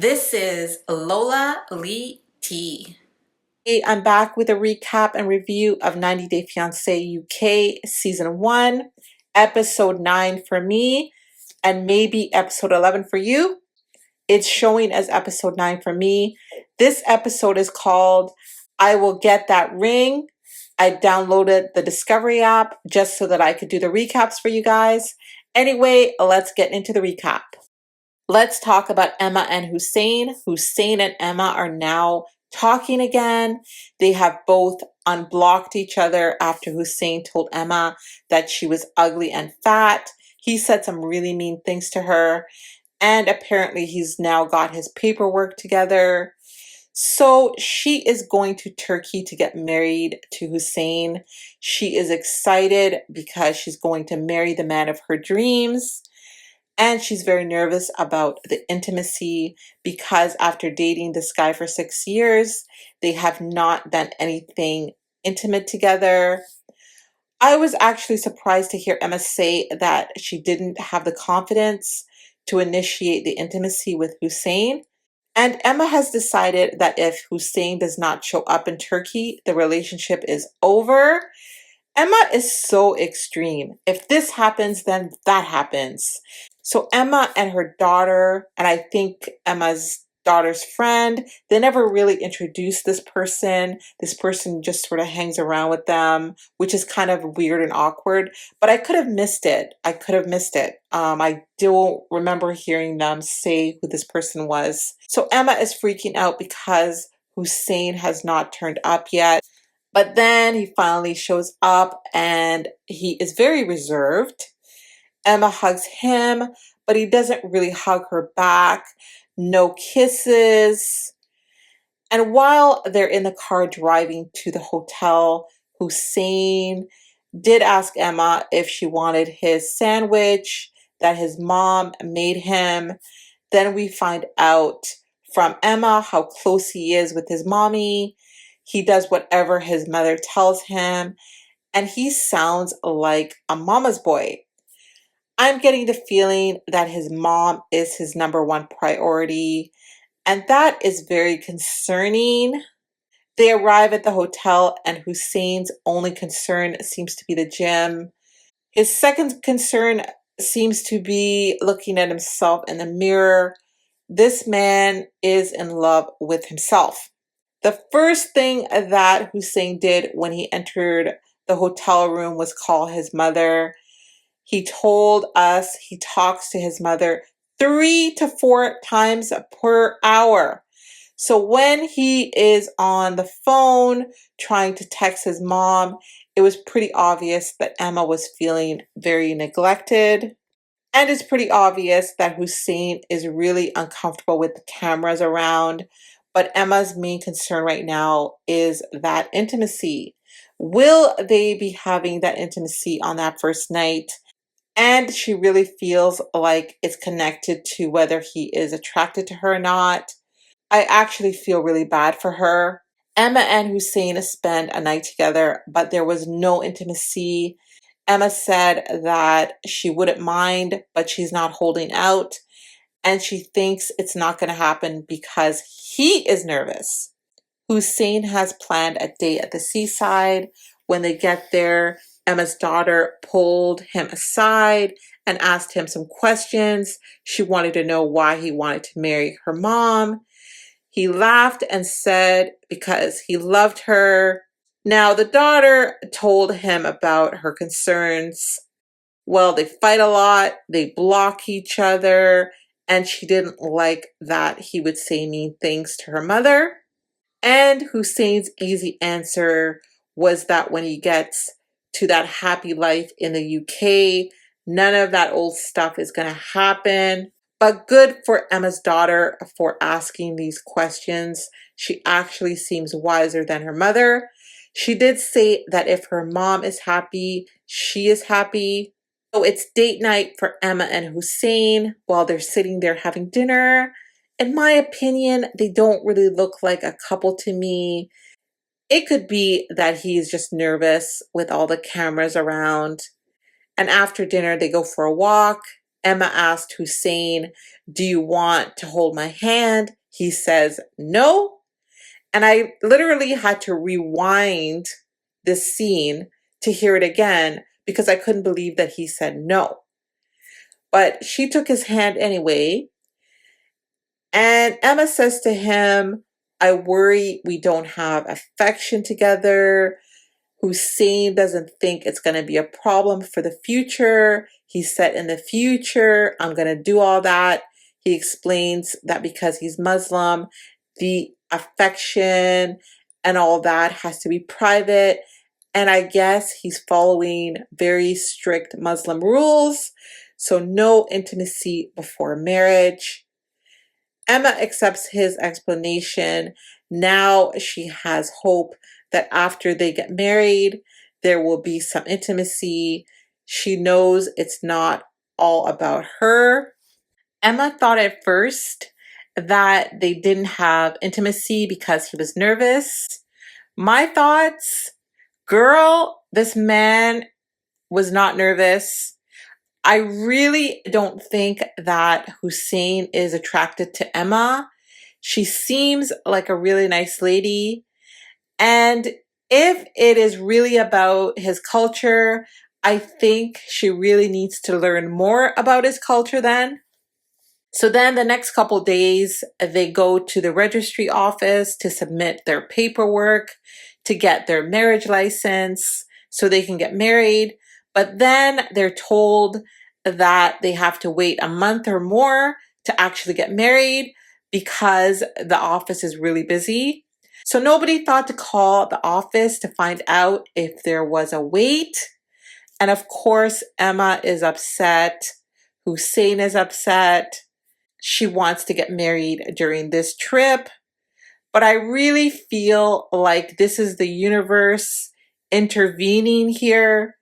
This is Lola Lee T. Hey, I'm back with a recap and review of 90 Day Fiance UK Season 1, Episode 9 for me, and maybe Episode 11 for you. It's showing as Episode 9 for me. This episode is called I Will Get That Ring. I downloaded the Discovery app just so that I could do the recaps for you guys. Anyway, let's get into the recap. Let's talk about Emma and Hossein. Hossein and Emma are now talking again. They have both unblocked each other after Hossein told Emma that she was ugly and fat. He said some really mean things to her, and apparently he's now got his paperwork together. So she is going to Turkey to get married to Hossein. She is excited because she's going to marry the man of her dreams. And she's very nervous about the intimacy because after dating this guy for 6 years, they have not done anything intimate together. I was actually surprised to hear Emma say that she didn't have the confidence to initiate the intimacy with Hossein. And Emma has decided that if Hossein does not show up in Turkey, the relationship is over. Emma is so extreme. If this happens, then that happens. So Emma and her daughter, and I think Emma's daughter's friend, they never really introduced this person. This person just sort of hangs around with them, which is kind of weird and awkward. But I could have missed it. I don't remember hearing them say who this person was. So Emma is freaking out because Hossein has not turned up yet. But then he finally shows up and he is very reserved. Emma hugs him, but he doesn't really hug her back. No kisses. And while they're in the car driving to the hotel, Hossein did ask Emma if she wanted his sandwich that his mom made him. Then we find out from Emma how close he is with his mommy. He does whatever his mother tells him, and he sounds like a mama's boy. I'm getting the feeling that his mom is his number one priority, and that is very concerning. They arrive at the hotel, and Hussein's only concern seems to be the gym. His second concern seems to be looking at himself in the mirror. This man is in love with himself. The first thing that Hossein did when he entered the hotel room was call his mother. He told us he talks to his mother 3 to 4 times per hour. So when he is on the phone trying to text his mom, it was pretty obvious that Emma was feeling very neglected. And it's pretty obvious that Hossein is really uncomfortable with the cameras around. But Emma's main concern right now is that intimacy. Will they be having that intimacy on that first night? And she really feels like it's connected to whether he is attracted to her or not. I actually feel really bad for her. Emma and Hossein spend a night together, but there was no intimacy. Emma said that she wouldn't mind, but she's not holding out. And she thinks it's not going to happen because he is nervous. Hossein has planned a date at the seaside. When they get there, Emma's daughter pulled him aside and asked him some questions. She wanted to know why he wanted to marry her mom. He laughed and said because he loved her. Now, the daughter told him about her concerns. Well, they fight a lot, they block each other, and she didn't like that he would say mean things to her mother. And Hussein's easy answer was that when he gets to that happy life in the UK, none of that old stuff is going to happen. But good for Emma's daughter for asking these questions. She actually seems wiser than her mother. She did say that if her mom is happy, she is happy. So it's date night for Emma and Hossein while they're sitting there having dinner. In my opinion, they don't really look like a couple to me. It could be that he's just nervous with all the cameras around. And after dinner, they go for a walk. Emma asked Hossein, "Do you want to hold my hand?" He says no. And I literally had to rewind this scene to hear it again because I couldn't believe that he said no. But she took his hand anyway. And Emma says to him, "I worry we don't have affection together." Hossein doesn't think it's going to be a problem for the future. He said, "In the future, I'm going to do all that." He explains that because he's Muslim, the affection and all that has to be private. And I guess he's following very strict Muslim rules. So no intimacy before marriage. Emma accepts his explanation. Now she has hope that after they get married, there will be some intimacy. She knows it's not all about her. Emma thought at first that they didn't have intimacy because he was nervous. My thoughts, girl, this man was not nervous. I really don't think that Hossein is attracted to Emma. She seems like a really nice lady. And if it is really about his culture, I think she really needs to learn more about his culture then. So then the next couple days, they go to the registry office to submit their paperwork, to get their marriage license so they can get married. But then they're told that they have to wait a month or more to actually get married because the office is really busy. So nobody thought to call the office to find out if there was a wait. And of course, Emma is upset. Hossein is upset. She wants to get married during this trip. But I really feel like this is the universe intervening here.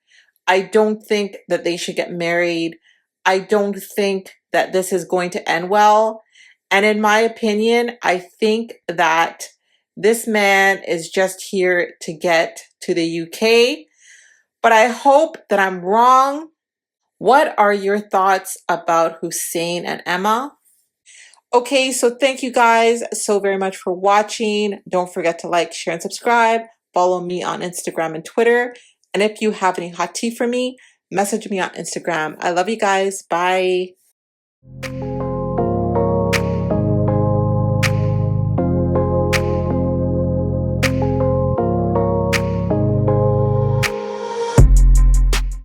I don't think that they should get married. I don't think that this is going to end well. And in my opinion, I think that this man is just here to get to the UK. But I hope that I'm wrong. What are your thoughts about Hossein and Emma? Okay, so thank you guys so very much for watching. Don't forget to like, share, and subscribe. Follow me on Instagram and Twitter. And if you have any hot tea for me, message me on Instagram. I love you guys. Bye.